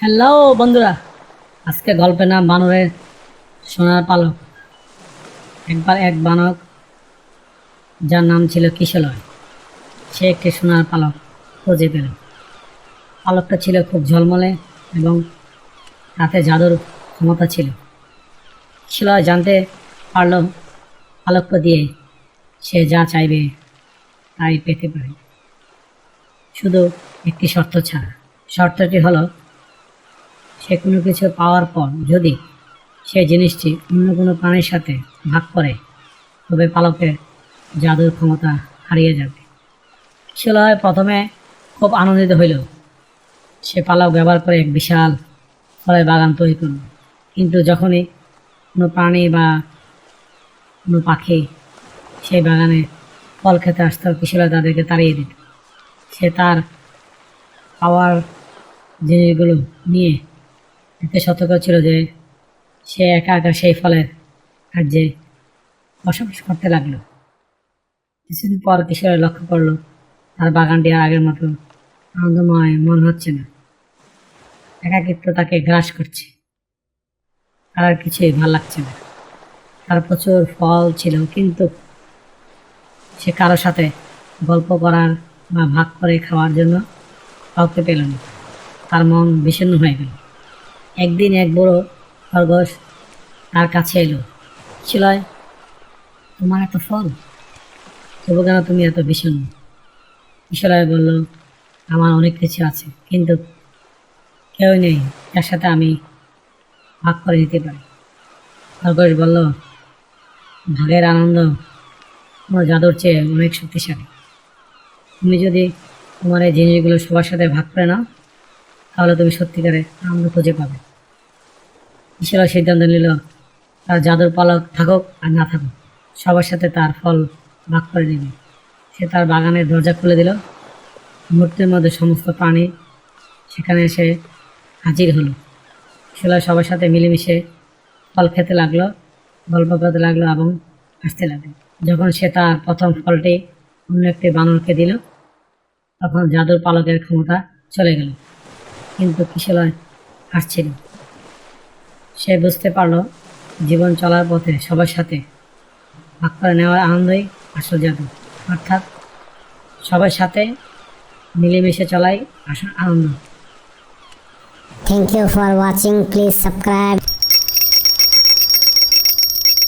Hello বন্ধুরা, আজকে গল্পের নাম বানরের সোনার পালক। একবার এক বানর, যার নাম ছিল কিশলয়, সে একটি সোনার পালক খুঁজে পেল। পালকটা ছিল খুব ঝলমলে এবং তাতে জাদুর ক্ষমতা ছিল। কিশলয় জানতে পারল পালকটা দিয়ে সে যা চাইবে তাই পেতে পারে, শুধু একটি শর্ত ছাড়া। শর্তটি হলো, সে কোনো কিছু পাওয়ার পর যদি সেই জিনিসটি অন্য কোনো প্রাণীর সাথে ভাগ করে, তবে পালকের জাদুর ক্ষমতা হারিয়ে যাবে। কিশলয় প্রথমে খুব আনন্দিত হইল। সে পালক ব্যবহার করে এক বিশাল ফলের বাগান তৈরি করল। কিন্তু যখনই কোনো প্রাণী বা কোনো পাখি সেই বাগানে ফল খেতে আসত, কিশলয় তাদেরকে তাড়িয়ে দিত। সে তার পাওয়ার জিনিসগুলো নিয়ে এতে সতর্ক ছিল যে সে একা একা সেই ফলের কার্যে বসবাস করতে লাগলো। কিছুদিন পর কিশোর লক্ষ্য করলো তার বাগানটি আর আগের মতো আনন্দময় মনে হচ্ছে না। একাকিত্ব তাকে গ্রাস করছে, তার আর কিছুই ভালো লাগছে না। তার প্রচুর ফল ছিল, কিন্তু সে কারো সাথে গল্প করার বা ভাগ করে খাওয়ার জন্য কাউকে পেল না। তার মন বিষণ্ণ হয়ে গেল। একদিন এক বড় খরগোশ তার কাছে এলো। কিশলয়, তোমার এত ফল, তবু কেন তুমি এত বিষণ্ণ? কিশোরয় বলল, আমার অনেক কিছু আছে, কিন্তু কেউ নেই যার সাথে আমি ভাগ করে নিতে পারি। খরগোশ বলল, ভাগের আনন্দ কোনো জাদুর চেয়ে অনেক শক্তিশালী। তুমি যদি তোমার এই জিনিসগুলো সবার সাথে ভাগ করে নাও, তাহলে তুমি সত্যিকারের আনন্দ খুঁজে পাবে। কিশোরয় সিদ্ধান্ত নিল, তার জাদুর পালক থাকুক আর না থাকুক, সবার সাথে তার ফল ভাগ করে নেবে। সে তার বাগানের দরজা খুলে দিল। মুহূর্তের মধ্যে সমস্ত প্রাণী সেখানে এসে হাজির হলো। কিশলয় সবার সাথে মিলেমিশে ফল খেতে লাগলো, গল্প করতে লাগলো এবং হাসতে লাগলো। যখন সে তার প্রথম ফলটি অন্য একটি বানরকে দিল, তখন জাদুর পালকের ক্ষমতা চলে গেল। কিন্তু কিশলয় হাসছিল। সে বুঝতে পারলো, জীবন চলার পথে সবার সাথে ভাগ করে নেওয়ার আনন্দই আসল জাদু। অর্থাৎ সবার সাথে মিলেমিশে চলাই আসল আনন্দ। Thank you for watching. Please subscribe.